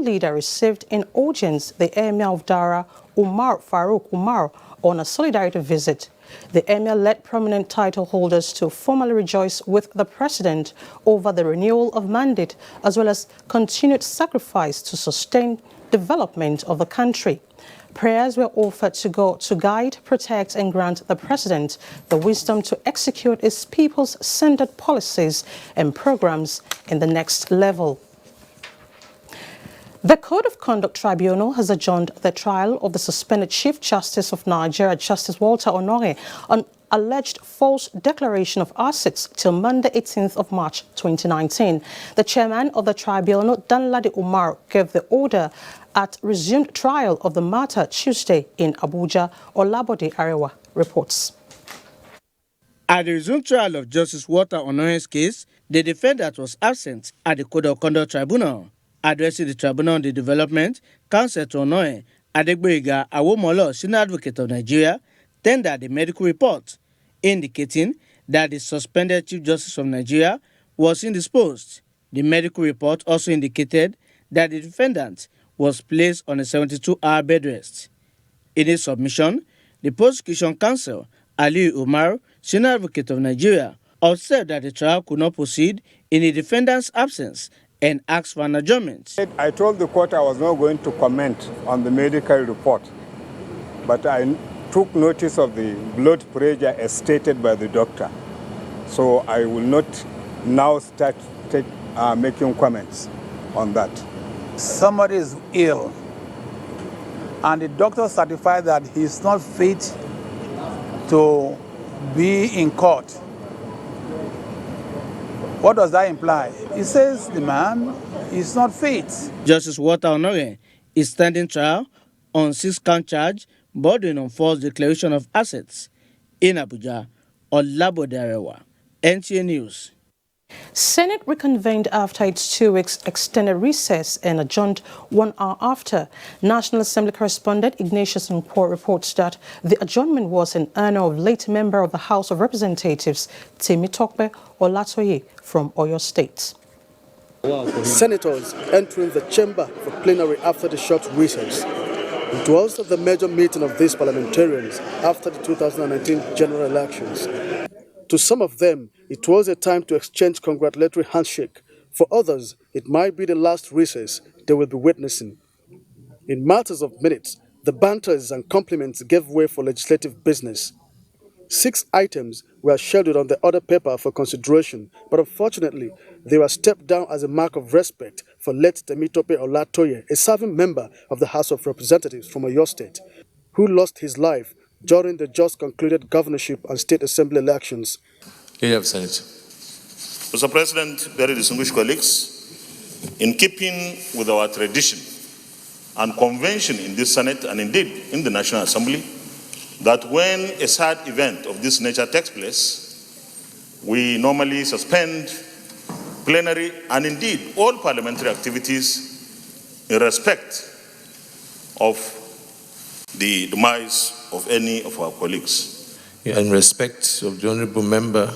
leader received in audience the Emir of Dara, Umar Farouk Umar, on a solidarity visit. The Emir led prominent title holders to formally rejoice with the president over the renewal of mandate as well as continued sacrifice to sustain development of the country. Prayers were offered to God to guide, protect and grant the president the wisdom to execute his people's-centered policies and programs in the next level. The Code of Conduct Tribunal has adjourned the trial of the suspended Chief Justice of Nigeria, Justice Walter Onnoghen, on alleged false declaration of assets till Monday, 18th of March 2019. The chairman of the tribunal, Danladi Umar, gave the order at resumed trial of the matter Tuesday in Abuja. Olabode Arewa reports. At the resumed trial of Justice Walter Onnoghen's case, the defendant was absent at the Code of Conduct Tribunal. Addressing the tribunal on the development, counsel to Onnoghen, Adegboyega Awomolo, senior advocate of Nigeria, tendered a medical report indicating that the suspended Chief Justice of Nigeria was indisposed. The medical report also indicated that the defendant was placed on a 72-hour bed rest. In his submission, the prosecution counsel, Ali Umar, senior advocate of Nigeria, observed that the trial could not proceed in the defendant's absence and asked for an adjournment. I told the court I was not going to comment on the medical report, but I took notice of the blood pressure as stated by the doctor. So I will not now start making comments on that. Somebody is ill, and the doctor certified that he's not fit to be in court. What does that imply? It says the man is not fit. Justice Walter Onnoghen is standing trial on 6-count charge bordering on false declaration of assets. In Abuja, Olabode Arewa, NTA News. Senate reconvened after its 2 weeks extended recess and adjourned 1 hour after. National Assembly correspondent Ignatius Nkwo reports that the adjournment was in honor of late member of the House of Representatives, Temitope Olatoye from Oyo State. Senators entering the chamber for plenary after the short recess. It was the major meeting of these parliamentarians after the 2019 general elections. To some of them, it was a time to exchange congratulatory handshake. For others, it might be the last recess they will be witnessing. In matters of minutes, the banters and compliments gave way for legislative business. 6 items were scheduled on the order paper for consideration, but unfortunately, they were stepped down as a mark of respect for late Temitope Olatoye, a serving member of the House of Representatives from Oyo State, who lost his life during the just concluded governorship and state assembly elections. Senate. Mr. President, very distinguished colleagues, in keeping with our tradition and convention in this Senate and indeed in the National Assembly, that when a sad event of this nature takes place, we normally suspend plenary and indeed all parliamentary activities in respect of the demise of any of our colleagues. In respect of the Honourable Member,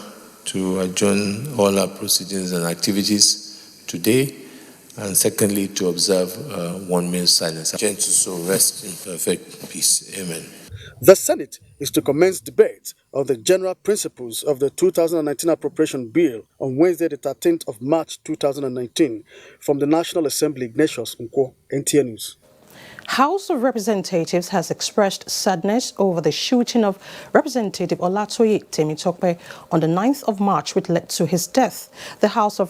to adjourn all our proceedings and activities today, and secondly, to observe 1 minute silence. To so rest in perfect peace. Amen. The Senate is to commence debate on the general principles of the 2019 Appropriation Bill on Wednesday, the 13th of March 2019, from the National Assembly. Ignatius Nkwo, NTA News. House of Representatives has expressed sadness over the shooting of Representative Olatoye Temitope on the 9th of March, which led to his death. The House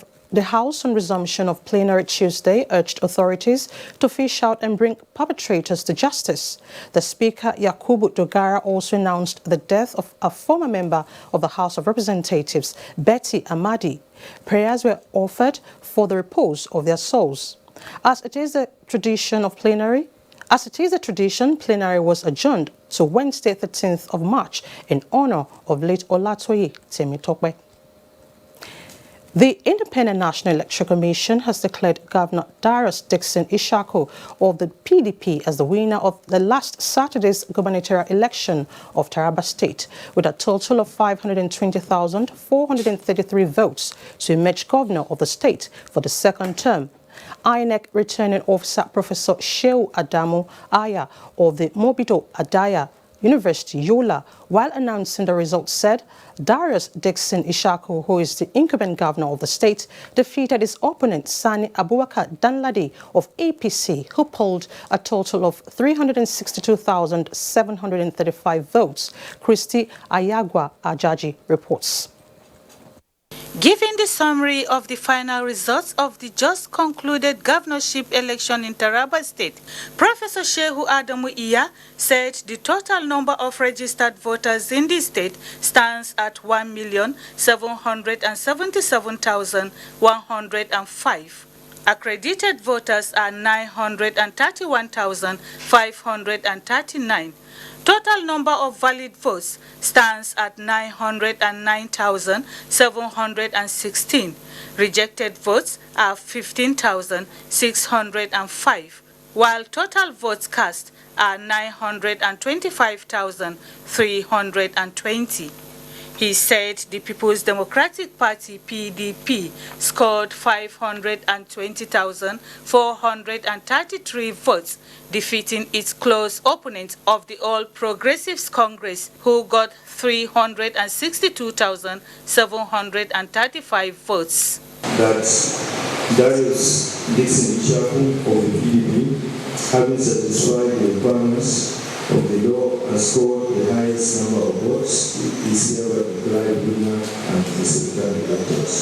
on resumption of plenary Tuesday urged authorities to fish out and bring perpetrators to justice. The Speaker, Yakubu Dogara, also announced the death of a former member of the House of Representatives, Betty Amadi. Prayers were offered for the repose of their souls. As it is a tradition, plenary was adjourned to Wednesday, 13th of March in honor of late Olatoye Temitope. The Independent National Electoral Commission has declared Governor Darius Dixon Ishaku of the PDP as the winner of the last Saturday's gubernatorial election of Taraba State, with a total of 520,433 votes to emerge governor of the state for the second term INEC returning officer Professor Shehu Adamu Aya of the Mobido Adaya University, Yola, while announcing the results, said Darius Dixon Ishaku, who is the incumbent governor of the state, defeated his opponent Sani Abubakar Danladi of APC, who polled a total of 362,735 votes. Christy Ayagwa Ajaji reports. Giving the summary of the final results of the just concluded governorship election in Taraba State, Professor Shehu Adamu Iya said the total number of registered voters in the state stands at 1,777,105. Accredited voters are 931,539. Total number of valid votes stands at 909,716. Rejected votes are 15,605, while total votes cast are 925,320. He said the People's Democratic Party, PDP, scored 520,433 votes, defeating its close opponent of the All Progressives Congress, who got 362,735 votes. That Darius Dixon Ishaku of the PDP, having satisfied the requirements of the law and scored the highest number of votes, is hereby declared winner and the secretary electors.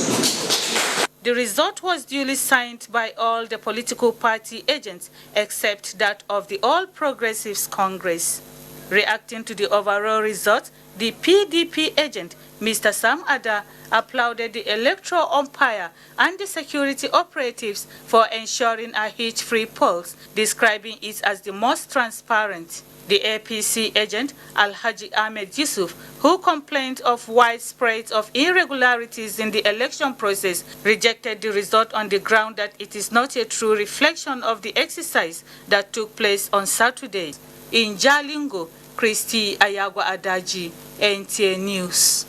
The result was duly signed by all the political party agents except that of the All Progressives Congress. Reacting to the overall result, the PDP agent, Mr. Sam Ada, applauded the electoral umpire and the security operatives for ensuring a hitch-free polls, describing it as the most transparent. The APC agent, Alhaji Ahmed Yusuf, who complained of widespread of irregularities in the election process, rejected the result on the ground that it is not a true reflection of the exercise that took place on Saturday. In Jalingo, Christy Ayagwa Adaji, NTA News.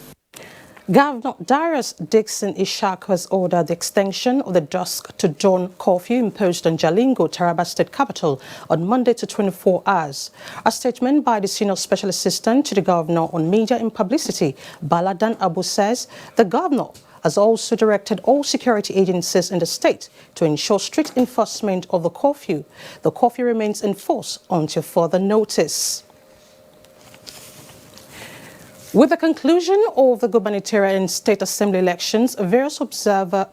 Governor Darius Dixon Ishaku has ordered the extension of the dusk to dawn curfew imposed on Jalingo, Taraba State Capital, on Monday to 24 hours. A statement by the Senior Special Assistant to the Governor on Media and Publicity, Baladan Abu, says the Governor has also directed all security agencies in the state to ensure strict enforcement of the curfew. The curfew remains in force until further notice. With the conclusion of the gubernatorial and state assembly elections, various observer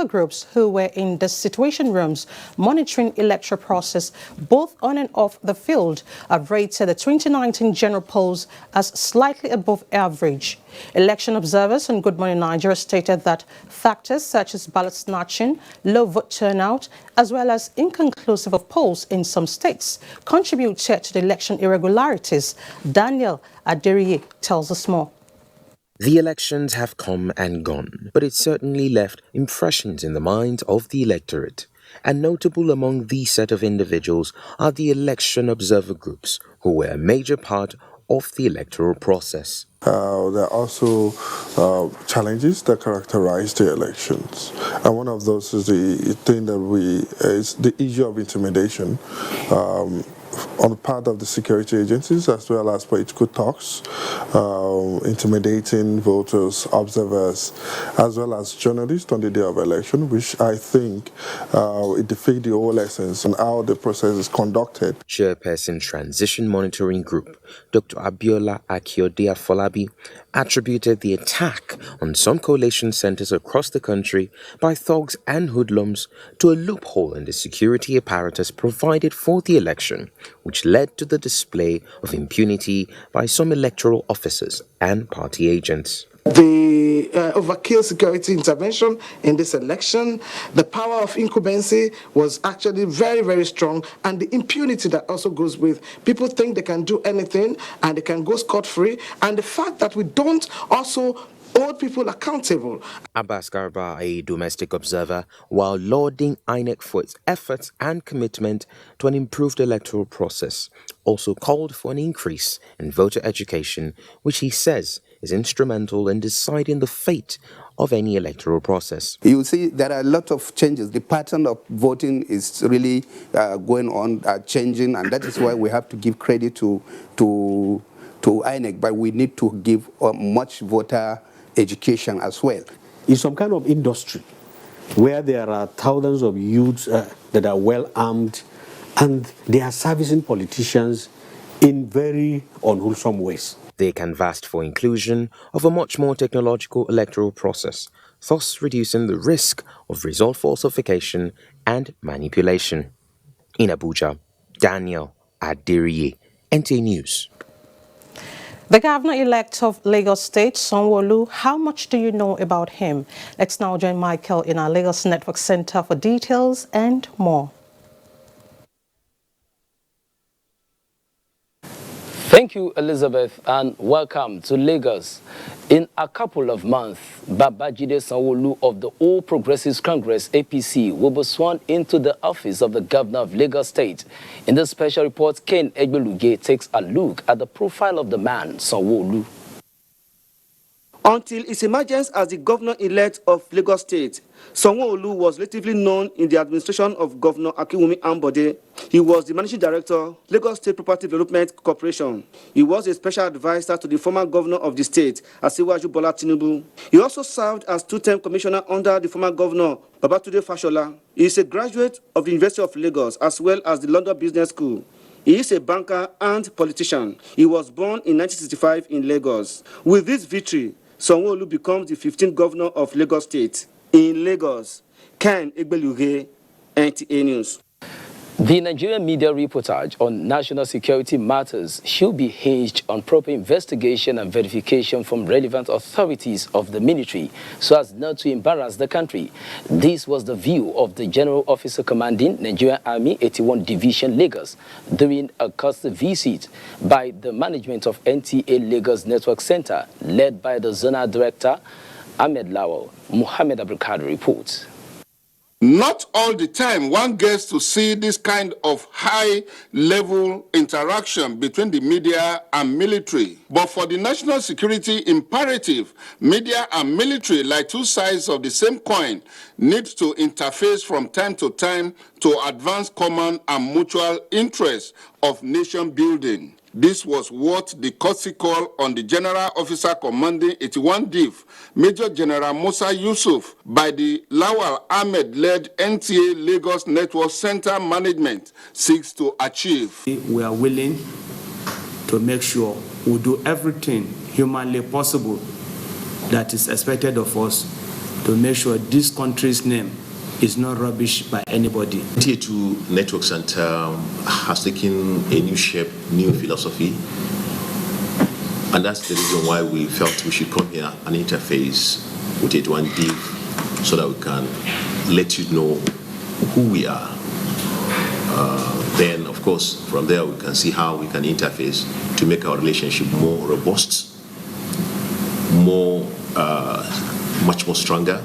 groups who were in the situation rooms monitoring electoral process both on and off the field have rated the 2019 general polls as slightly above average. Election observers on Good Morning Nigeria stated that factors such as ballot snatching, low vote turnout, as well as inconclusive of polls in some states contributed to the election irregularities. Daniel Aderiye tells us more. The elections have come and gone, but it certainly left impressions in the minds of the electorate. And notable among these set of individuals are the election observer groups, who were a major part of the electoral process. There are also challenges that characterize the elections, and one of those is the thing that is the issue of intimidation on the part of the security agencies as well as political talks, intimidating voters, observers, as well as journalists on the day of election, which I think it defeats the whole essence on how the process is conducted. Chairperson Transition Monitoring Group, Dr. Abiola Akiode Afolabi, attributed the attack on some collation centers across the country by thugs and hoodlums to a loophole in the security apparatus provided for the election, which led to the display of impunity by some electoral officers and party agents. The overkill security intervention in this election, the power of incumbency was actually very, very strong, and the impunity that also goes with people think they can do anything and they can go scot-free, and the fact that we don't also hold people accountable. Abbas Garba, a domestic observer, while lauding INEC for its efforts and commitment to an improved electoral process, also called for an increase in voter education, which he says is instrumental in deciding the fate of any electoral process. You see, there are a lot of changes. The pattern of voting is really going on, changing, and that is why we have to give credit to INEC, but we need to give much voter education as well. It's some kind of industry where there are thousands of youths that are well armed, and they are servicing politicians in very unwholesome ways. They canvassed for inclusion of a much more technological electoral process, thus reducing the risk of result falsification and manipulation. In Abuja, Daniel Adiriye, NTA News. The governor-elect of Lagos State, Sanwo-Olu, how much do you know about him? Let's now join Michael in our Lagos Network Center for details and more. Thank you, Elizabeth, and welcome to Lagos. In a couple of months, Babajide Sanwo-Olu of the All Progressives Congress, APC, will be sworn into the office of the governor of Lagos State. In this special report, Ken Egbeluge takes a look at the profile of the man, Sanwo-Olu. Until his emergence as the governor-elect of Lagos State, Sanwo-Olu was relatively known in the administration of Governor Akinwumi Ambode. He was the managing director, Lagos State Property Development Corporation. He was a special advisor to the former governor of the state, Asiwaju Bola Tinubu. He also served as two-term commissioner under the former governor, Babatunde Fashola. He is a graduate of the University of Lagos as well as the London Business School. He is a banker and politician. He was born in 1965 in Lagos. With this victory, Sanwo-Olu becomes the 15th governor of Lagos State. In Lagos, Ken Egbeluge, NTA News. The Nigerian media reportage on national security matters should be hinged on proper investigation and verification from relevant authorities of the military so as not to embarrass the country. This was the view of the General Officer Commanding Nigerian Army 81 Division Lagos during a custom visit by the management of NTA Lagos Network Center led by the Zonal Director Ahmed Lawal. Muhammad Abdulkadir reports. Not all the time one gets to see this kind of high-level interaction between the media and military. But for the national security imperative, media and military, like two sides of the same coin, need to interface from time to time to advance common and mutual interests of nation building. This was what the courtesy call on the General Officer Commanding 81 Div, Major General Musa Yusuf, by the Lawal Ahmed-led NTA Lagos Network Center management seeks to achieve. We are willing to make sure we do everything humanly possible that is expected of us to make sure this country's name is not rubbish by anybody. NTA 2 Network Center has taken a new shape, new philosophy, and that's the reason why we felt we should come here and interface with 81 Div so that we can let you know who we are. Then, of course, from there we can see how we can interface to make our relationship more robust, much more stronger.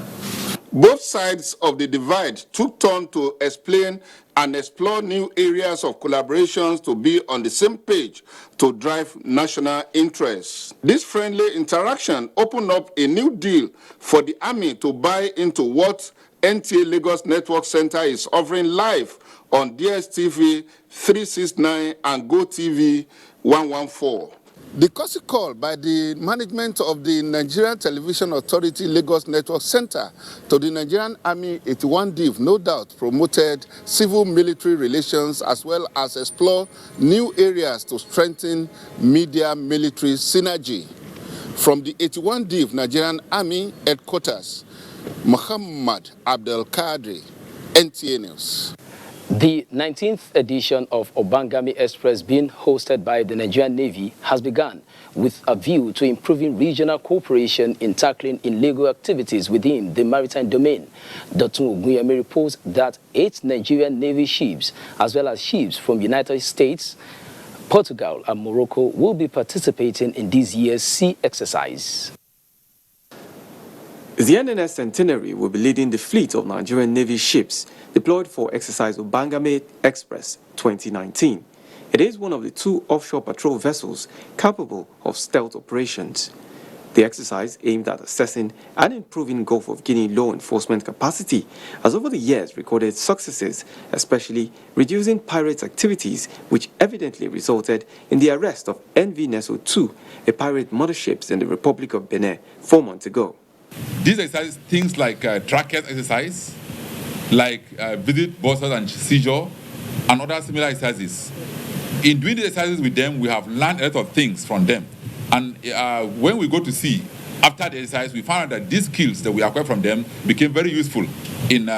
Both sides of the divide took turn to explain and explore new areas of collaborations to be on the same page to drive national interests. This friendly interaction opened up a new deal for the Army to buy into what NTA Lagos Network Center is offering live on DSTV 369 and GoTV 114. The courtesy call by the management of the Nigerian Television Authority Lagos Network Center to the Nigerian Army 81 Div no doubt promoted civil-military relations as well as explore new areas to strengthen media-military synergy. From the 81 Div Nigerian Army Headquarters, Muhammad Abdulkadir, NTA News. The 19th edition of Obangame Express, being hosted by the Nigerian Navy, has begun with a view to improving regional cooperation in tackling illegal activities within the maritime domain. Dotun Ogunyemi reports that 8 Nigerian Navy ships, as well as ships from United States, Portugal and Morocco, will be participating in this year's sea exercise. The NNS Centenary will be leading the fleet of Nigerian Navy ships deployed for exercise Obangame Express 2019. It is one of the 2 offshore patrol vessels capable of stealth operations. The exercise aimed at assessing and improving Gulf of Guinea law enforcement capacity has over the years recorded successes, especially reducing pirates' activities, which evidently resulted in the arrest of NV Neso 2, a pirate mothership in the Republic of Benin 4 months ago. These exercises, things like trackers exercise, like visit bosses and seizure, and other similar exercises. In doing the exercises with them, we have learned a lot of things from them. And when we go to sea, after the exercise, we found that these skills that we acquired from them became very useful in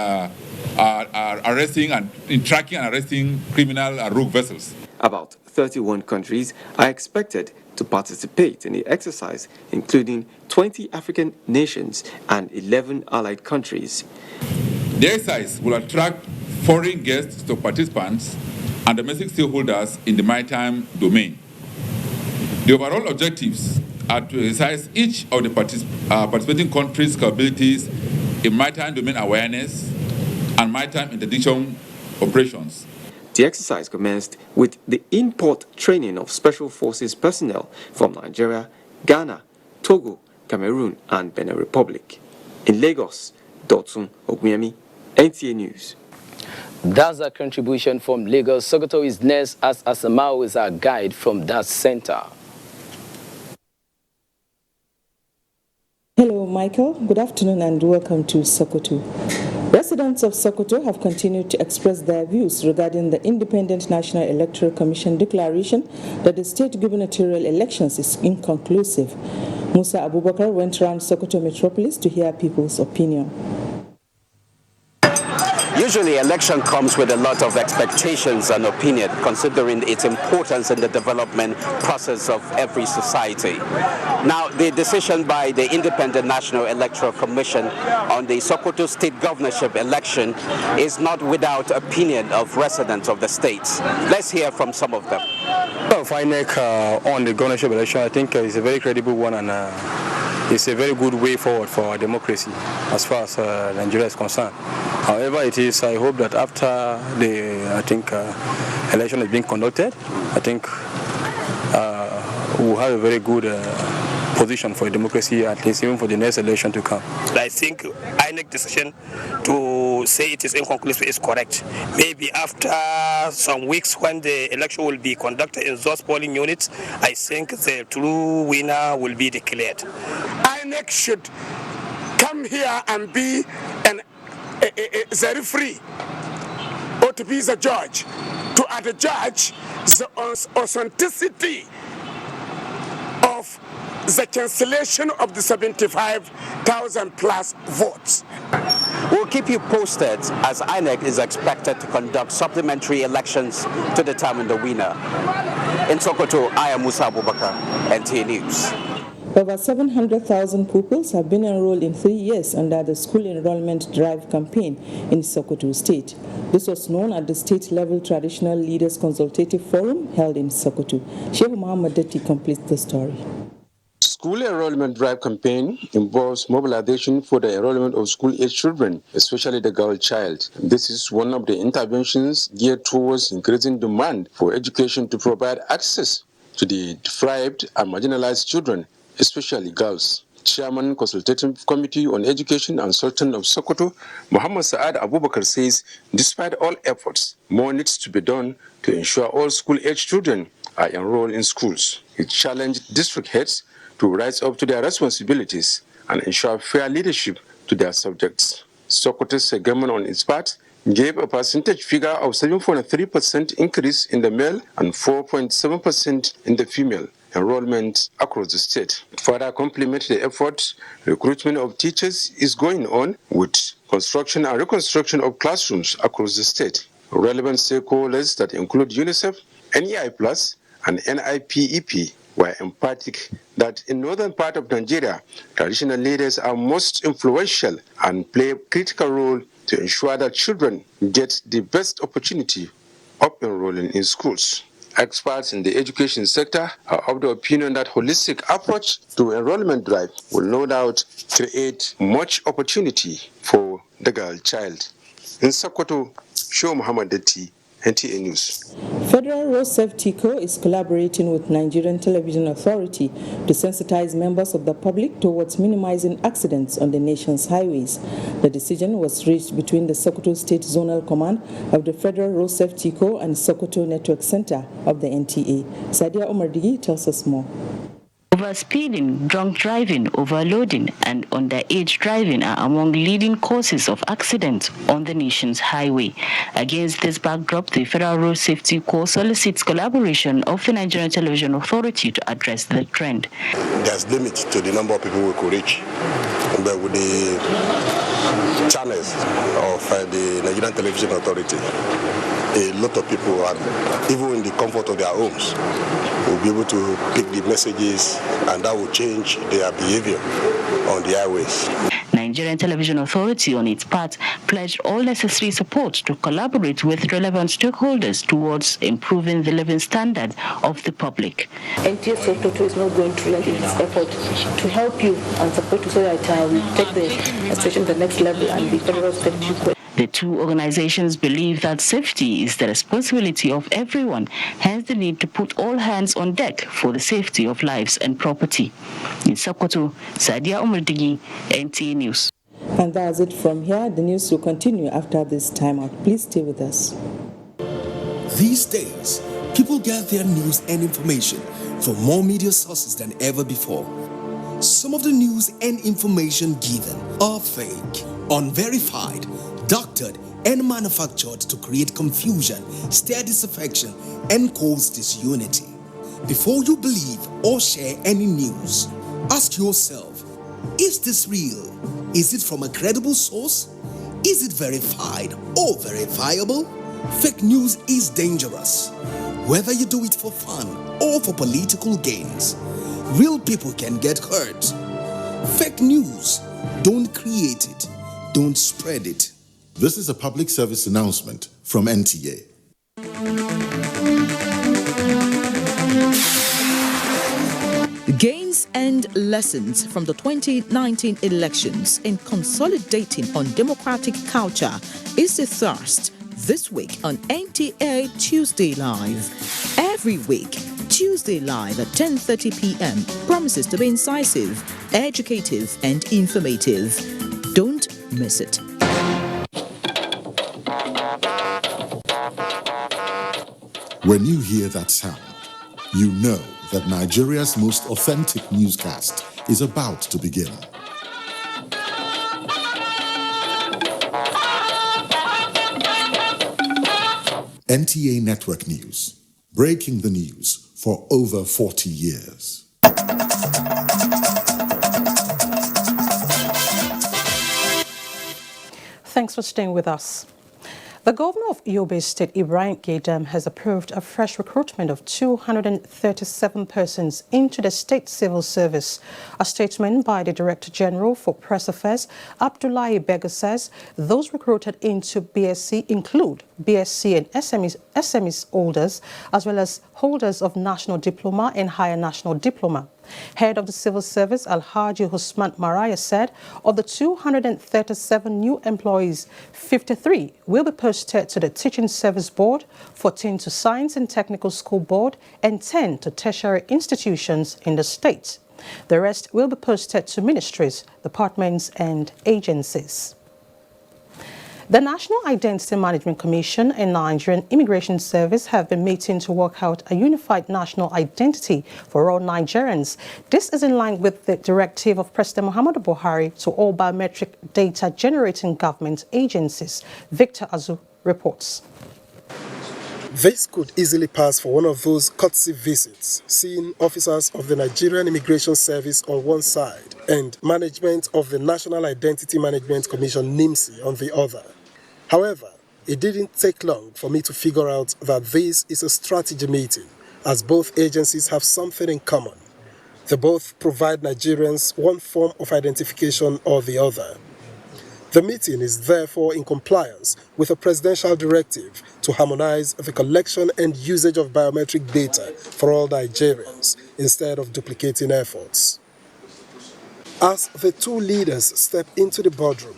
arresting and in tracking and arresting criminal and rogue vessels. About 31 countries are expected to participate in the exercise, including 20 African nations and 11 allied countries. The exercise will attract foreign guests to participants and domestic stakeholders in the maritime domain. The overall objectives are to exercise each of the participating countries' capabilities in maritime domain awareness and maritime interdiction operations. The exercise commenced with the in-port training of Special Forces personnel from Nigeria, Ghana, Togo, Cameroon, and Benin Republic. In Lagos, Dotun Oguyemi, NTA News. That's a contribution from Lagos. Sokoto is next as Asamao is our guide from that center. Hello, Michael. Good afternoon and welcome to Sokoto. Residents of Sokoto have continued to express their views regarding the Independent National Electoral Commission declaration that the state gubernatorial elections is inconclusive. Musa Abubakar went around Sokoto metropolis to hear people's opinion. Usually election comes with a lot of expectations and opinion, considering its importance in the development process of every society. Now, the decision by the Independent National Electoral Commission on the Sokoto state governorship election is not without opinion of residents of the states. Let's hear from some of them. Well, INEC on the governorship election, I think it's a very credible one, and it's a very good way forward for our democracy as far as Nigeria is concerned. However it is, I hope that after the election is being conducted, I think we'll have a very good position for democracy, at least even for the next election to come. I think INEC decision to say it is inconclusive is correct. Maybe after some weeks when the election will be conducted in those polling units, I think the true winner will be declared. INEC should come here and be the referee or to be the judge, to adjudge the authenticity of the cancellation of the 75,000 plus votes. We'll keep you posted as INEC is expected to conduct supplementary elections to determine the winner. In Sokoto, I am Musa Abubakar, NTA News. Over 700,000 pupils have been enrolled in 3 years under the School Enrollment Drive campaign in Sokoto State. This was known at the state-level Traditional Leaders Consultative Forum held in Sokoto. Sheikh Muhammad Deti completes the story. School Enrollment Drive campaign involves mobilization for the enrollment of school-age children, especially the girl child. This is one of the interventions geared towards increasing demand for education to provide access to the deprived and marginalized children, especially girls. Chairman Consultative Committee on Education and Sultan of Sokoto, Muhammad Saad Abubakar says, despite all efforts, more needs to be done to ensure all school-age children are enrolled in schools. He challenged district heads to rise up to their responsibilities and ensure fair leadership to their subjects. Sokoto's government on its part gave a percentage figure of 7.3% increase in the male and 4.7% in the female enrollment across the state. To further complement the effort, recruitment of teachers is going on with construction and reconstruction of classrooms across the state. Relevant stakeholders that include UNICEF, NEI Plus, and NIPEP were emphatic that in northern part of Nigeria, traditional leaders are most influential and play a critical role to ensure that children get the best opportunity of enrolling in schools. Experts in the education sector are of the opinion that holistic approach to enrollment drive will no doubt create much opportunity for the girl child. In Sokoto, Show Muhammad Deti, NTA News. Federal Road Safety Co. is collaborating with Nigerian Television Authority to sensitize members of the public towards minimizing accidents on the nation's highways. The decision was reached between the Sokoto State Zonal Command of the Federal Road Safety Co. and Sokoto Network Center of the NTA. Sadia Omardigi tells us more. Overspeeding, drunk driving, overloading, and underage driving are among leading causes of accidents on the nation's highway. Against this backdrop, the Federal Road Safety Corps solicits collaboration of the Nigerian Television Authority to address the trend. There's limit to the number of people we could reach, but with the channels of the Nigerian Television Authority, a lot of people, are, even in the comfort of their homes, will be able to pick the messages, and that will change their behavior on the highways. Nigerian Television Authority, on its part, pledged all necessary support to collaborate with relevant stakeholders towards improving the living standard of the public. NTA Sokoto is not going to relent in its effort to help you and support you so that we take the station to the next level and the Federal Safety Corps. The two organizations believe that safety is the responsibility of everyone, hence the need to put all hands on deck for the safety of lives and property. In Sokoto, Sadia Omardigi, NTA News. And that's it from here. The news will continue after this timeout. Please stay with us. These days, people get their news and information from more media sources than ever before. Some of the news and information given are fake, unverified, doctored and manufactured to create confusion, stir disaffection, and cause disunity. Before you believe or share any news, ask yourself, is this real? Is it from a credible source? Is it verified or verifiable? Fake news is dangerous. Whether you do it for fun or for political gains, real people can get hurt. Fake news, don't create it, don't spread it. This is a public service announcement from NTA. Gains and lessons from the 2019 elections in consolidating on democratic culture is the thrust this week on NTA Tuesday Live. Every week, Tuesday Live at 10:30 p.m. promises to be incisive, educative, and informative. Don't miss it. When you hear that sound, you know that Nigeria's most authentic newscast is about to begin. NTA Network News, breaking the news for over 40 years. Thanks for staying with us. The governor of Yobe State, Ibrahim Gaidam, has approved a fresh recruitment of 237 persons into the state civil service. A statement by the Director General for Press Affairs, Abdullahi Bega, says those recruited into BSc include BSc and SMEs holders, as well as holders of National Diploma and Higher National Diploma. Head of the Civil Service, Alhaji Husman Maraya, said of the 237 new employees, 53 will be posted to the Teaching Service Board, 14 to Science and Technical School Board, and 10 to tertiary institutions in the state. The rest will be posted to ministries, departments, and agencies. The National Identity Management Commission and Nigerian Immigration Service have been meeting to work out a unified national identity for all Nigerians. This is in line with the directive of President Muhammadu Buhari to all biometric data generating government agencies. Victor Azu reports. This could easily pass for one of those courtesy visits, seeing officers of the Nigerian Immigration Service on one side and management of the National Identity Management Commission NIMSI on the other. However, it didn't take long for me to figure out that this is a strategy meeting, as both agencies have something in common. They both provide Nigerians one form of identification or the other. The meeting is therefore in compliance with a presidential directive to harmonize the collection and usage of biometric data for all Nigerians instead of duplicating efforts. As the two leaders step into the boardroom,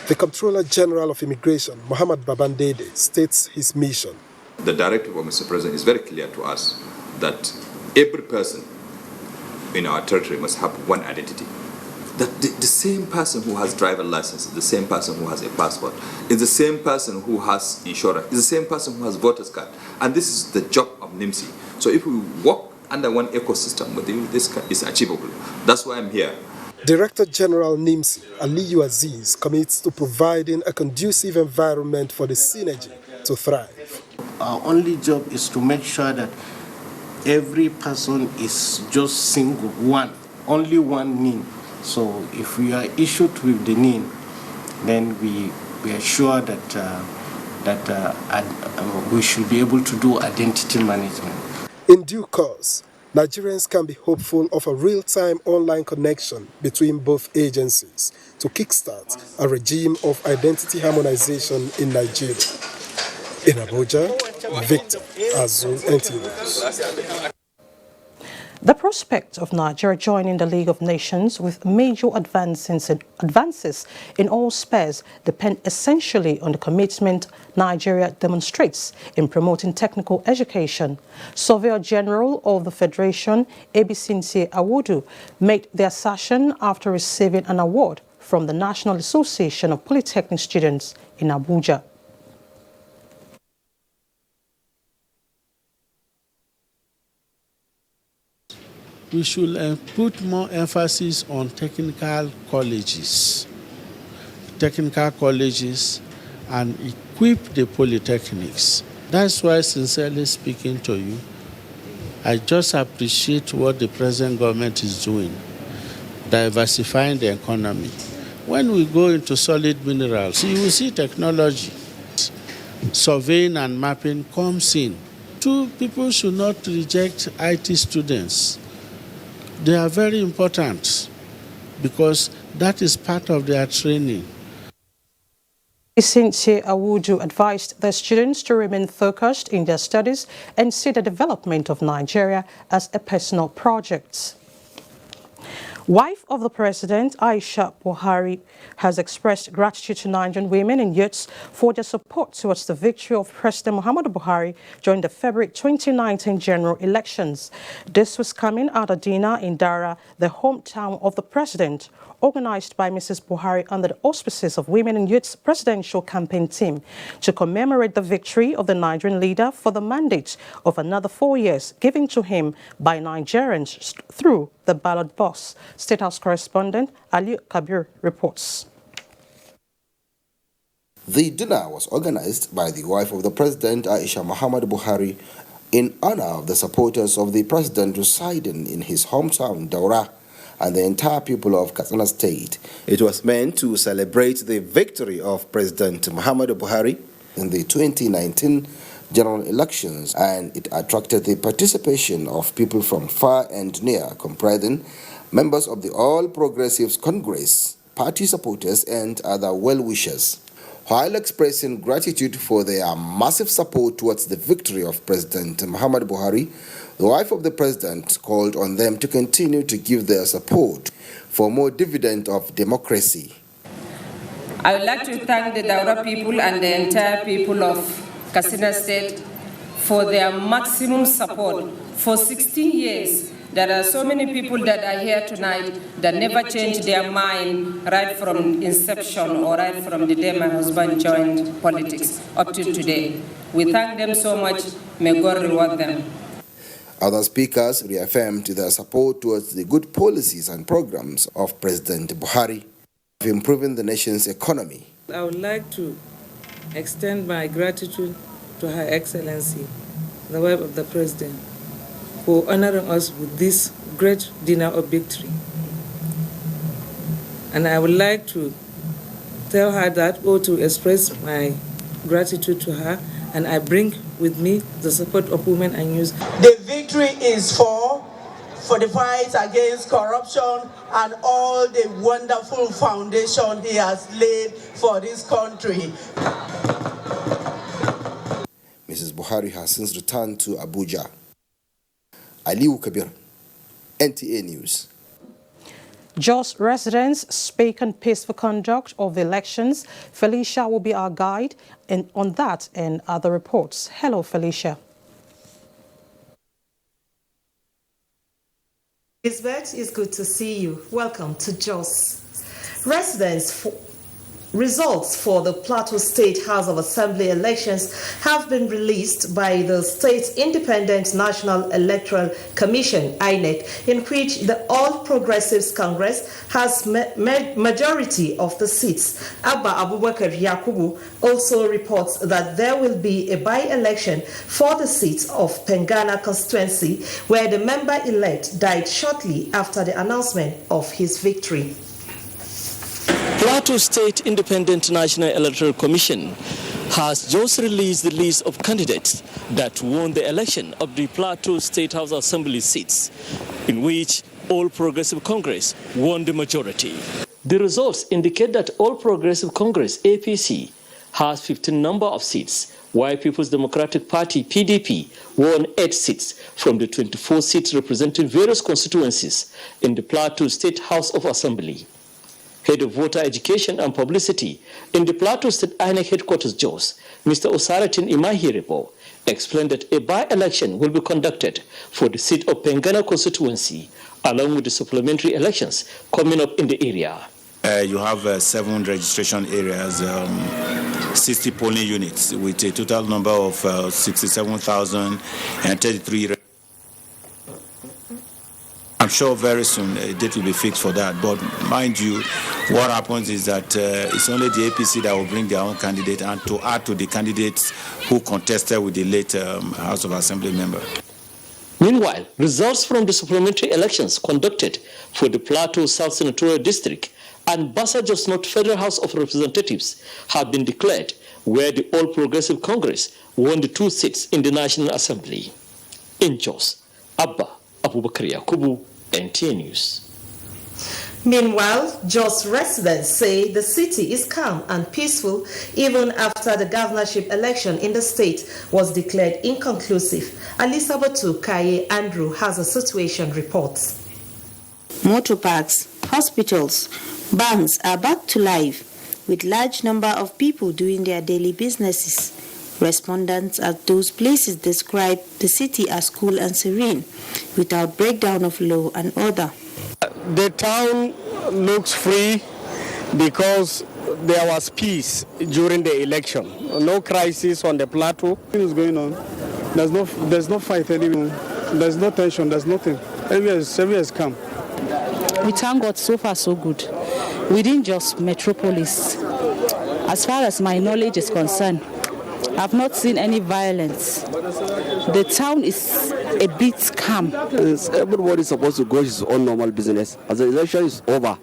the Comptroller General of Immigration, Mohammed Babandede, states his mission. The directive of Mr. President is very clear to us that every person in our territory must have one identity. That the same person who has driver license is the same person who has a passport, is the same person who has insurance, is the same person who has voter's card. And this is the job of NIMSI. So if we work under one ecosystem with you, this is achievable. That's why I'm here. Director General NIMSI, Aliyu Aziz, commits to providing a conducive environment for the synergy to thrive. Our only job is to make sure that every person is just single, one, only one NIM. So if we are issued with the NIM, then we are sure that we should be able to do identity management. In due course, Nigerians can be hopeful of a real-time online connection between both agencies to kickstart a regime of identity harmonization in Nigeria. In Abuja, Victor Azu, NTA News. The prospect of Nigeria joining the League of Nations with major advances in all spheres depend essentially on the commitment Nigeria demonstrates in promoting technical education. Surveyor General of the Federation, Nigerian Awudu, made the assertion after receiving an award from the National Association of Polytechnic Students in Abuja. We should put more emphasis on technical colleges and equip the polytechnics. That's why, sincerely speaking to you, I just appreciate what the present government is doing, diversifying the economy. When we go into solid minerals, you will see technology, surveying and mapping comes in. Two people should not reject IT students. They are very important because that is part of their training. Nigerian Awudu advised the students to remain focused in their studies and see the development of Nigeria as a personal project. Wife of the President, Aisha Buhari, has expressed gratitude to Nigerian women and youths for their support towards the victory of President Muhammadu Buhari during the February 2019 general elections. This was coming at a dinner in Dara, the hometown of the president, organized by Mrs. Buhari under the auspices of Women and Youth's presidential campaign team to commemorate the victory of the Nigerian leader for the mandate of another 4 years given to him by Nigerians through the ballot box. State House correspondent Ali Kabir reports. The dinner was organized by the wife of the president, Aisha Muhammadu Buhari, in honor of the supporters of the president residing in his hometown, Daura, and the entire people of Katsina State. It was meant to celebrate the victory of President Muhammadu Buhari in the 2019 general elections, and it attracted the participation of people from far and near, comprising members of the All Progressives Congress, party supporters, and other well-wishers. While expressing gratitude for their massive support towards the victory of President Muhammadu Buhari, the wife of the president called on them to continue to give their support for more dividend of democracy. I would like to thank the Daura people and the entire people of Katsina State for their maximum support. For 16 years, there are so many people that are here tonight that never changed their mind right from inception or right from the day my husband joined politics up to today. We thank them so much. May God reward them. Other speakers reaffirmed their support towards the good policies and programs of President Buhari of improving the nation's economy. I would like to extend my gratitude to Her Excellency, the wife of the President, for honoring us with this great dinner of victory. And I would like to tell her that, or to express my gratitude to her, and I bring with me the support of women and youth. The victory is for the fight against corruption and all the wonderful foundation he has laid for this country. Mrs. Buhari has since returned to Abuja. Aliyu Kabir, NTA News. Jos residents speak on peaceful conduct of the elections. Felicia will be our guide on that and other reports. Hello, Felicia. Elizabeth, it's good to see you. Welcome to Jos. Results for the Plateau State House of Assembly elections have been released by the state's Independent National Electoral Commission, INEC, in which the All Progressives Congress has majority of the seats. Abba Abubakar Yakubu also reports that there will be a by-election for the seat of Pengana constituency, where the member-elect died shortly after the announcement of his victory. Plateau State Independent National Electoral Commission has just released the list of candidates that won the election of the Plateau State House Assembly seats, in which All Progressive Congress won the majority. The results indicate that All Progressive Congress, APC, has 15 number of seats, while People's Democratic Party, PDP, won 8 seats from the 24 seats representing various constituencies in the Plateau State House of Assembly. Head of Voter Education and Publicity in the Plateau State INEC Headquarters, Jos, Mr. Osaratin Imahirepo, explained that a by-election will be conducted for the seat of Pengana constituency, along with the supplementary elections coming up in the area. You have 7 registration areas, 60 polling units, with a total number of 67,033. I'm sure very soon a date will be fixed for that. But mind you, what happens is that it's only the APC that will bring their own candidate and to add to the candidates who contested with the late House of Assembly member. Meanwhile, results from the supplementary elections conducted for the Plateau South Senatorial District and Bassa Jos North Federal House of Representatives have been declared, where the All Progressive Congress won the 2 seats in the National Assembly. In Jos, Abba Abubakar Yakubu, NTA News. Meanwhile, Jos residents say the city is calm and peaceful even after the governorship election in the state was declared inconclusive. Alisabatu Kaye Andrew has a situation report. Motor parks, hospitals, banks are back to life with large number of people doing their daily businesses. Respondents at those places describe the city as cool and serene, without breakdown of law and order. The town looks free because there was peace during the election. No crisis on the plateau. What is going on? There's no fight anymore. There's no tension. There's nothing. Everywhere is calm. We thank God, so far so good. Within just Metropolis, as far as my knowledge is concerned, I've not seen any violence. The town is a bit calm. Everybody is supposed to go his own normal business. As the election is over,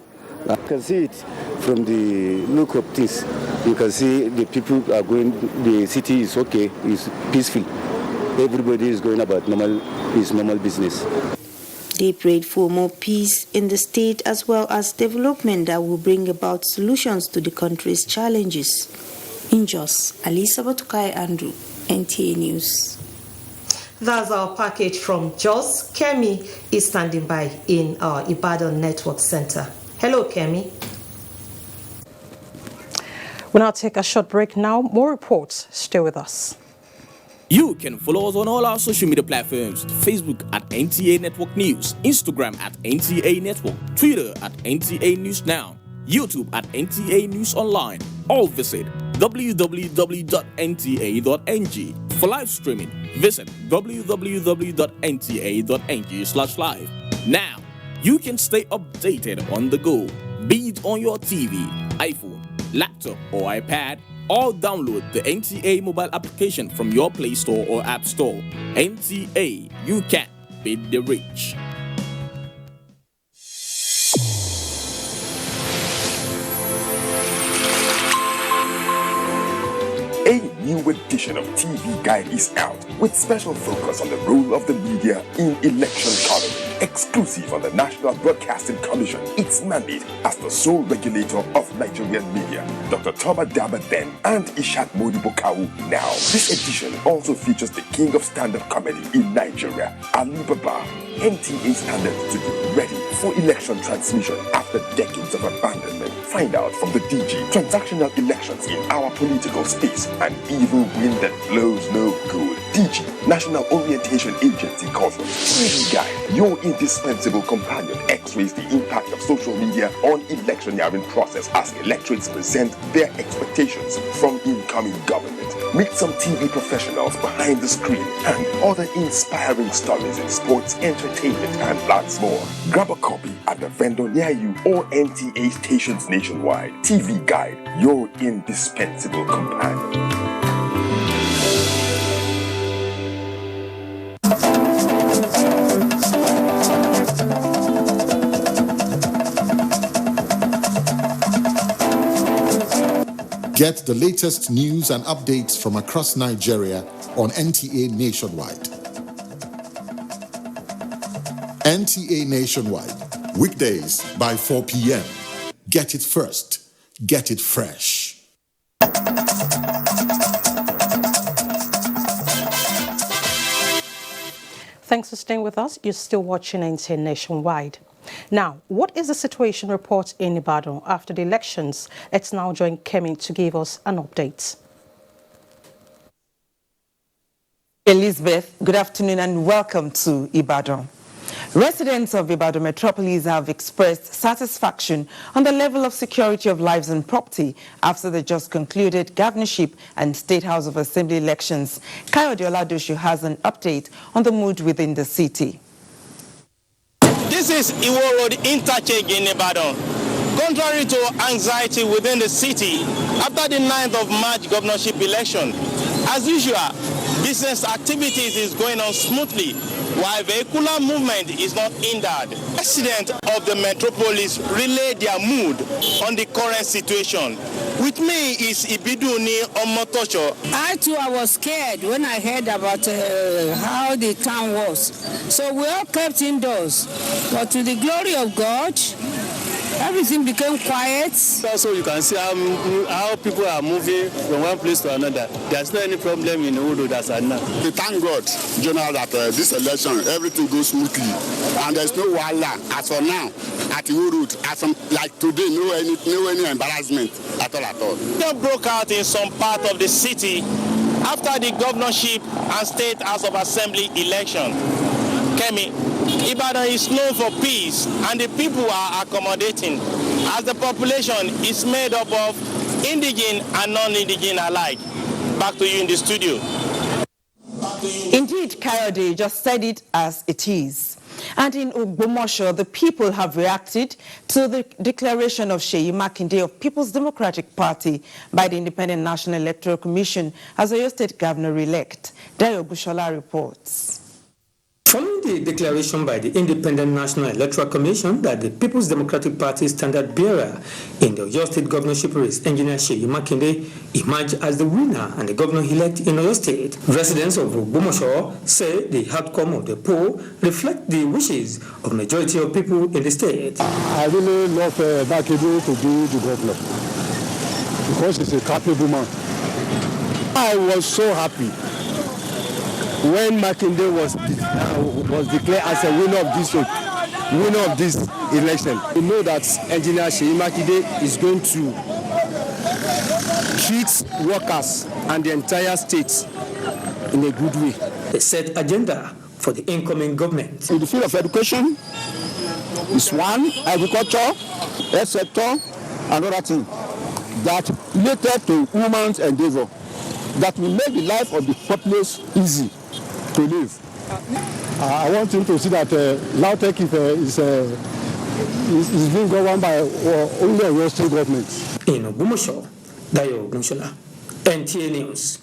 you can see it from the look of this. You can see the people are going, the city is okay, it's peaceful. Everybody is going about his normal business. They prayed for more peace in the state as well as development that will bring about solutions to the country's challenges. In Jos, Alisa Batukai Andrew, NTA News. That's our package from Jos. Kemi is standing by in our Ibadan Network Center. Hello, Kemi. We'll now take a short break now. More reports. Stay with us. You can follow us on all our social media platforms: Facebook at NTA Network News, Instagram at NTA Network, Twitter at NTA News Now, YouTube at NTA News Online. Or visit www.nta.ng. For live streaming, visit www.nta.ng/live. Now, you can stay updated on the go, be it on your TV, iPhone, laptop, or iPad, or download the NTA mobile application from your Play Store or App Store. NTA, you can beat the rich. A new edition of TV Guide is out with special focus on the role of the media in election coverage. Exclusive on the National Broadcasting Commission, its mandate as the sole regulator of Nigerian media. Dr. Toba Dabaden and Ishak Modibokau. Now, this edition also features the king of stand-up comedy in Nigeria, Ali Baba. NTA standard to be ready for election transmission after decades of abandonment. Find out from the DG transactional elections in our political space. An evil wind that blows no good. DG, National Orientation Agency Conference. TV Guide, your indispensable companion, x-rays the impact of social media on electioneering process as electorates present their expectations from incoming government. Meet some TV professionals behind the screen and other inspiring stories in sports, entertainment, and lots more. Grab a copy at the vendor near you or NTA stations nationwide. TV Guide, your indispensable companion. Get the latest news and updates from across Nigeria on NTA Nationwide. NTA Nationwide, weekdays by 4 p.m. Get it first. Get it fresh. Thanks for staying with us. You're still watching NTA Nationwide. Now, what is the situation report in Ibadan after the elections? Let's now join Kemi to give us an update. Elizabeth, good afternoon and welcome to Ibadan. Residents of Ibadan metropolis have expressed satisfaction on the level of security of lives and property after the just concluded governorship and State House of Assembly elections. Kayode Oladoshu has an update on the mood within the city. This is Iwo Road interchange in Ibadan. Contrary to anxiety within the city, after the 9th of March governorship election, as usual, business activities is going on smoothly, while vehicular movement is not hindered. Residents of the metropolis relay their mood on the current situation. With me is Ibiduni Omotosho. I was scared when I heard about how the town was. So we all kept indoors. But to the glory of God, everything became quiet. Also, you can see how people are moving from one place to another. There's not any problem in Udo that's now. We thank God, General, that this election, everything goes smoothly. And there's no wala as for now at Urut. As from, like today, no any embarrassment at all. It broke out in some part of the city after the governorship and State House of Assembly election. Kemi, Ibadan is known for peace and the people are accommodating as the population is made up of indigene and non-indigene alike. Back to you in the studio. Indeed, Kayode just said it as it is. And in Ogbomoso, the people have reacted to the declaration of Seyi Makinde of People's Democratic Party by the Independent National Electoral Commission as Oyo State Governor-elect. Dayo Bushola reports. Following the declaration by the Independent National Electoral Commission that the People's Democratic Party standard bearer in the Oyo State governorship race, Engineer Seyi Makinde, emerged as the winner and the governor-elect in Oyo State, residents of Ogbomoso say the outcome of the poll reflect the wishes of majority of people in the state. I really love Makinde to be the governor because he's a capable man. I was so happy when Makinde was declared as a winner of this election. We know that Engineer Seyi Makinde is going to treat workers and the entire state in a good way. A set agenda for the incoming government. In the field of education is one, agriculture, health sector, another thing that related to women's endeavor that will make the life of the populace easy to live. I want him to see that Lautech is being governed by only a state government. In Ogbomoso, Dayo Bushola, NTA News.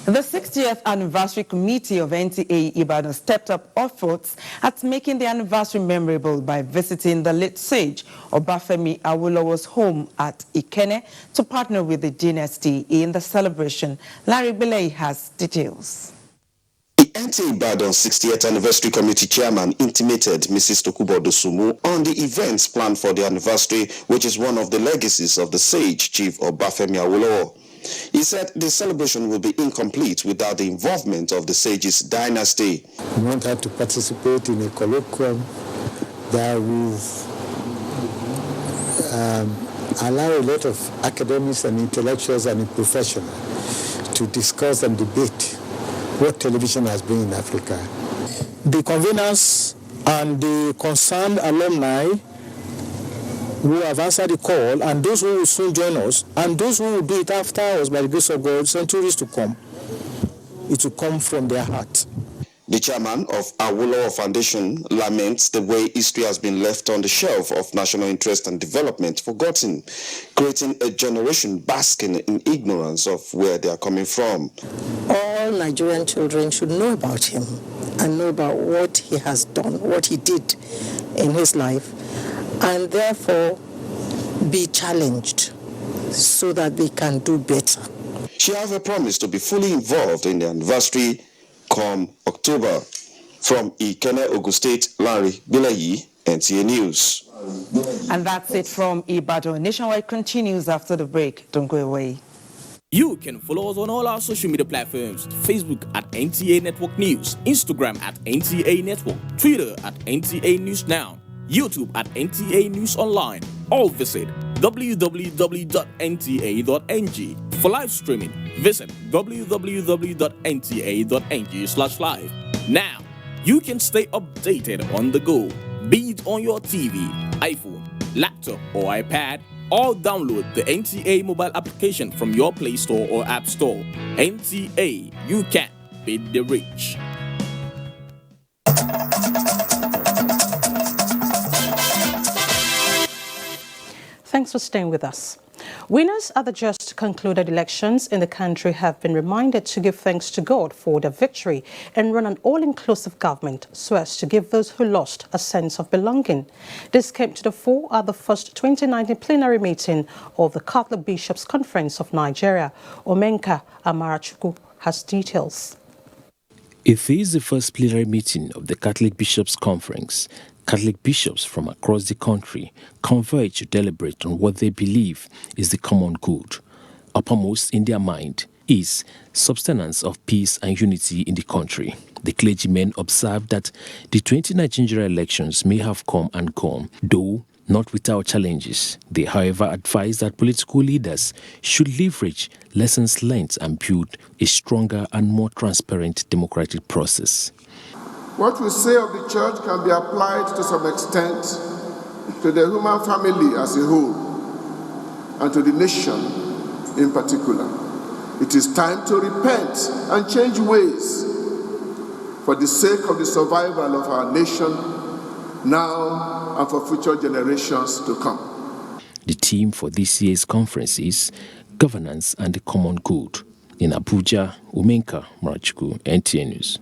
The 60th Anniversary Committee of NTA Ibadan stepped up efforts at making the anniversary memorable by visiting the late sage Obafemi Awolowo's home at Ikene to partner with the dynasty in the celebration. Larry Belay has details. The NTA Ibadan 60th Anniversary Committee Chairman intimated Mrs. Tokubo Dosumu on the events planned for the anniversary, which is one of the legacies of the sage Chief Obafemi Awolowo. He said the celebration will be incomplete without the involvement of the sage's dynasty. We want her to participate in a colloquium that we've allowed a lot of academics and intellectuals and professionals to discuss and debate what television has been in Africa. The conveners and the concerned alumni who have answered the call, and those who will soon join us, and those who will do it after us by the grace of God, centuries to come, it will come from their heart. The chairman of Awolowo Foundation laments the way history has been left on the shelf of national interest and development forgotten, creating a generation basking in ignorance of where they are coming from. All Nigerian children should know about him and know about what he has done, what he did in his life, and therefore be challenged so that they can do better. She has promised to be fully involved in the anniversary come October. From Ikene, Ogun State, Larry Bilayi, NTA News. And that's it from Ibadan. Nationwide continues after the break. Don't go away. You can follow us on all our social media platforms: Facebook at NTA Network News, Instagram at NTA Network, Twitter at NTA News Now, YouTube at NTA News Online. Or visit www.nta.ng. For live streaming, visit www.nta.ng/live. Now, you can stay updated on the go, be it on your TV, iPhone, laptop, or iPad, or download the NTA mobile application from your Play Store or App Store. NTA, you can beat the rich. Thanks for staying with us. Winners at the just concluded elections in the country have been reminded to give thanks to God for their victory and run an all-inclusive government so as to give those who lost a sense of belonging. This came to the fore at the first 2019 plenary meeting of the Catholic Bishops' Conference of Nigeria. Omenka Amarachukwu has details. It is the first plenary meeting of the Catholic Bishops' Conference. Catholic bishops from across the country converge to deliberate on what they believe is the common good. Uppermost in their mind is sustenance of peace and unity in the country. The clergymen observed that the 2019 general elections may have come and gone, though not without challenges. They, however, advise that political leaders should leverage lessons learned and build a stronger and more transparent democratic process. What we say of the church can be applied to some extent to the human family as a whole and to the nation in particular. It is time to repent and change ways for the sake of the survival of our nation now and for future generations to come. The theme for this year's conference is Governance and the Common Good. In Abuja, Umenka Marachukwu, NTA News.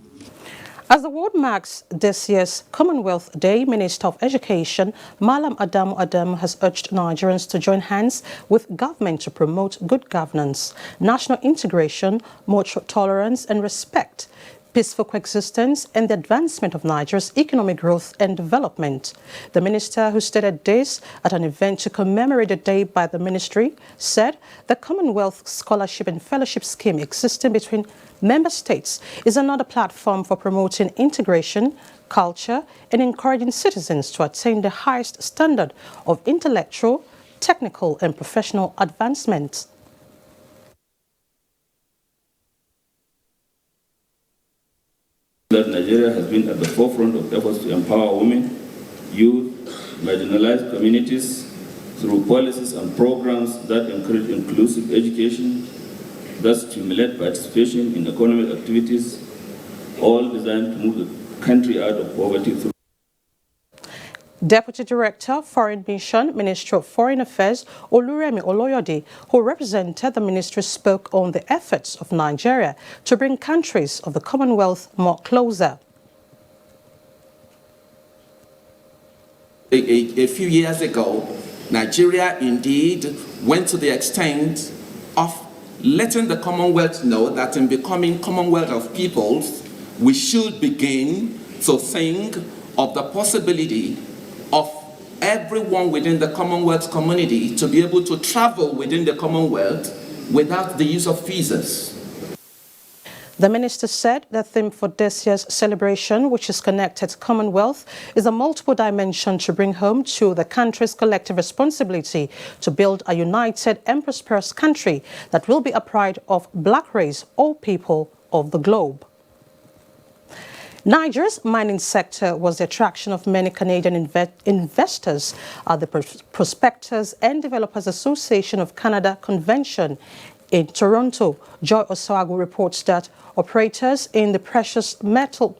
As the world marks this year's Commonwealth Day, Minister of Education Malam Adamu Adamu has urged Nigerians to join hands with government to promote good governance, national integration, mutual tolerance and respect, peaceful coexistence and the advancement of Nigeria's economic growth and development. The minister, who stated this at an event to commemorate the day by the ministry, said the Commonwealth Scholarship and Fellowship Scheme existing between member states is another platform for promoting integration, culture, and encouraging citizens to attain the highest standard of intellectual, technical, and professional advancement. That Nigeria has been at the forefront of efforts to empower women, youth, marginalized communities through policies and programs that encourage inclusive education, that stimulate participation in economic activities, all designed to move the country out of poverty through. Deputy Director, Foreign Mission, Ministry of Foreign Affairs, Oluremi Oloyode, who represented the ministry, spoke on the efforts of Nigeria to bring countries of the Commonwealth more closer. A few years ago, Nigeria indeed went to the extent of letting the Commonwealth know that in becoming Commonwealth of Peoples, we should begin to think of the possibility of everyone within the Commonwealth community to be able to travel within the Commonwealth without the use of visas. The minister said the theme for this year's celebration, which is connected to Commonwealth, is a multiple dimension to bring home to the country's collective responsibility to build a united and prosperous country that will be a pride of black race, all people of the globe. Nigeria's mining sector was the attraction of many Canadian investors at the Prospectors and Developers Association of Canada convention in Toronto. Joy Osawagu reports that operators in the precious metal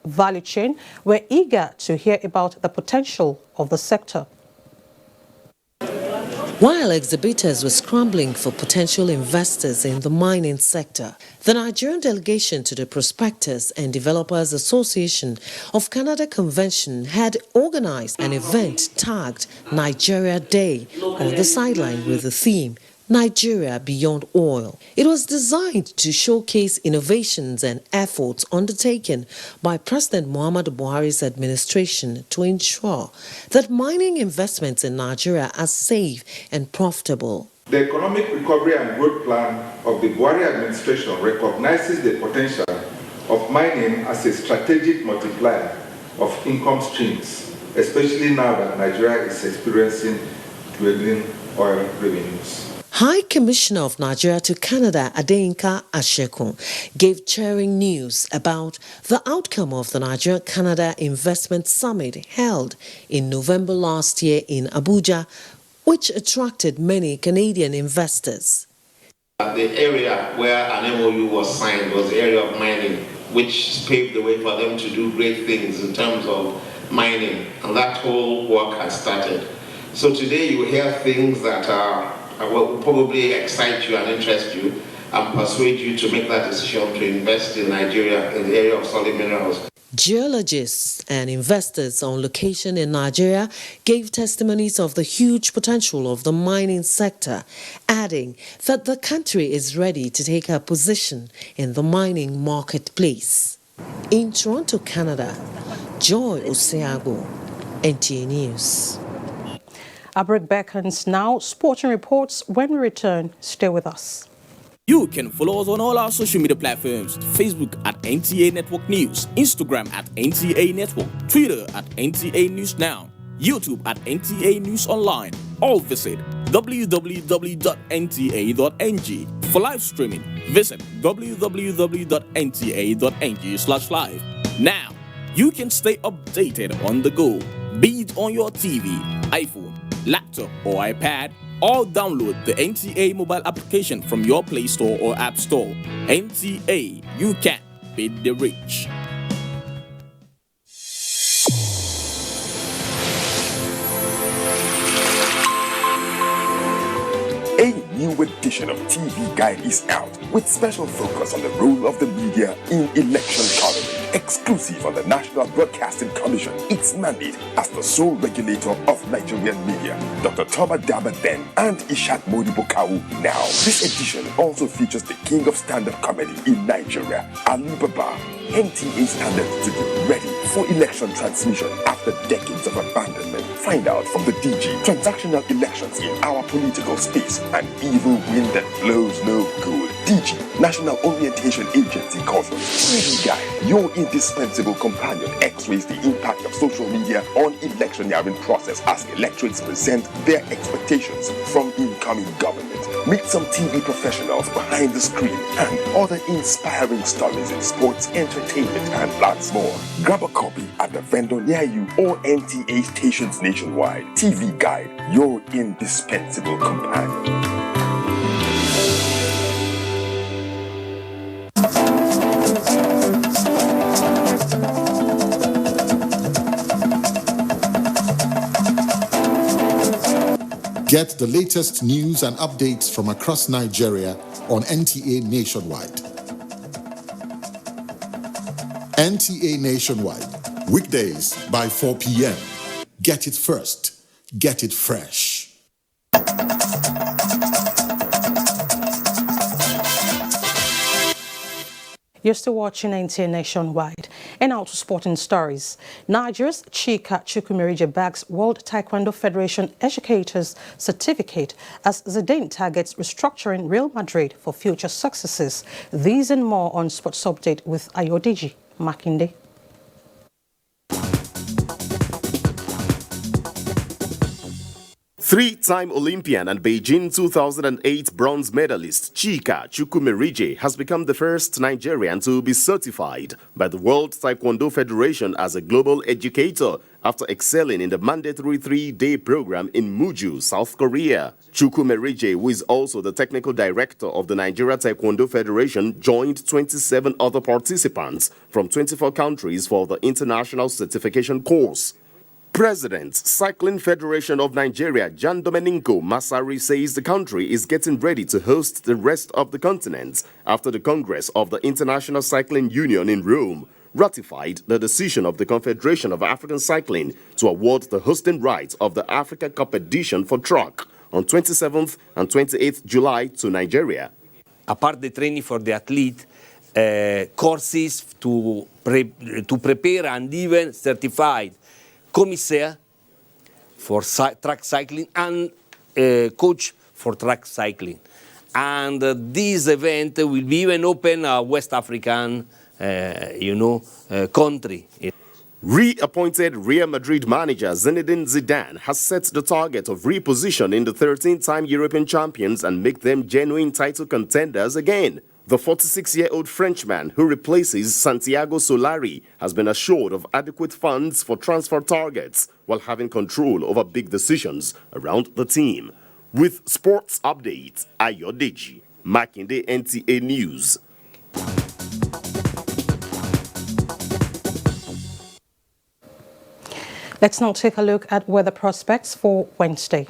value chain were eager to hear about the potential of the sector. While exhibitors were scrambling for potential investors in the mining sector, the Nigerian delegation to the Prospectors and Developers Association of Canada Convention had organized an event tagged Nigeria Day on the sideline with the theme Nigeria Beyond Oil. It was designed to showcase innovations and efforts undertaken by President Muhammadu Buhari's administration to ensure that mining investments in Nigeria are safe and profitable. The Economic Recovery and Growth Plan of the Buhari administration recognizes the potential of mining as a strategic multiplier of income streams, especially now that Nigeria is experiencing dwindling oil revenues. High Commissioner of Nigeria to Canada, Adeyinka Ashekun, gave cheering news about the outcome of the Nigeria-Canada Investment Summit held in November last year in Abuja, which attracted many Canadian investors. The area where an MOU was signed was the area of mining, which paved the way for them to do great things in terms of mining, and that whole work has started. So today you hear things that will probably excite you and interest you and persuade you to make that decision to invest in Nigeria in the area of solid minerals. Geologists and investors on location in Nigeria gave testimonies of the huge potential of the mining sector, adding that the country is ready to take a position in the mining marketplace. In Toronto, Canada, Joy Osawagu, NTA News. Our break beckons now. Sporting reports when we return. Stay with us. You can follow us on all our social media platforms: Facebook at NTA Network News, Instagram at NTA Network, Twitter at NTA News Now, YouTube at NTA News Online, or visit www.nta.ng. For live streaming, visit www.nta.ng/live. Now, you can stay updated on the go, be it on your TV, iPhone, laptop, or iPad, or download the NTA mobile application from your Play Store or App Store. NTA, you can beat the rich. A new edition of TV Guide is out with special focus on the role of the media in election coverage. Exclusive on the National Broadcasting Commission, its mandate as the sole regulator of Nigerian media. Dr. Toba Daba then and Ishak Modibo Kawu now. This edition also features the king of stand-up comedy in Nigeria, Ali Baba. NTA standards to be ready for election transmission after decades of abandonment. Find out from the DG transactional elections in our political space. An evil wind that blows no good. DG, National Orientation Agency caution. TV Guide, your indispensable companion, x-rays the impact of social media on electioneering process as electorates present their expectations from incoming government. Meet some TV professionals behind the screen and other inspiring stories in sports, entertainment, and lots more. Grab a copy at the vendor near you or NTA stations nationwide. TV Guide, your indispensable companion. Get the latest news and updates from across Nigeria on NTA Nationwide. NTA Nationwide, weekdays by 4 p.m. Get it first. Get it fresh. You're still watching NTA Nationwide. And now to sporting stories. Nigeria's Chika Chukwumerije bags World Taekwondo Federation Educators Certificate as Zidane targets restructuring Real Madrid for future successes. These and more on Sports Update with Ayodeji Makinde. Three-time Olympian and Beijing 2008 bronze medalist Chika Chukwumerije has become the first Nigerian to be certified by the World Taekwondo Federation as a global educator after excelling in the mandatory three-day program in Muju, South Korea. Chukwumerije, who is also the technical director of the Nigeria Taekwondo Federation, joined 27 other participants from 24 countries for the international certification course. President, Cycling Federation of Nigeria, Jan Domenico Masari, says the country is getting ready to host the rest of the continent after the Congress of the International Cycling Union in Rome ratified the decision of the Confederation of African Cycling to award the hosting rights of the Africa Cup edition for track on 27th and 28th July to Nigeria. Apart the training for the athlete, courses to prepare and even certified commissaire for track cycling and coach for track cycling. And this event will be even open a West African, country. Reappointed Real Madrid manager Zinedine Zidane has set the target of repositioning the 13-time European champions and make them genuine title contenders again. The 46-year-old Frenchman, who replaces Santiago Solari, has been assured of adequate funds for transfer targets while having control over big decisions around the team. With sports updates, Ayodeji Makinde, NTA News. Let's now take a look at weather prospects for Wednesday.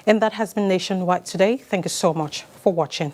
And that has been Nationwide today. Thank you so much for watching.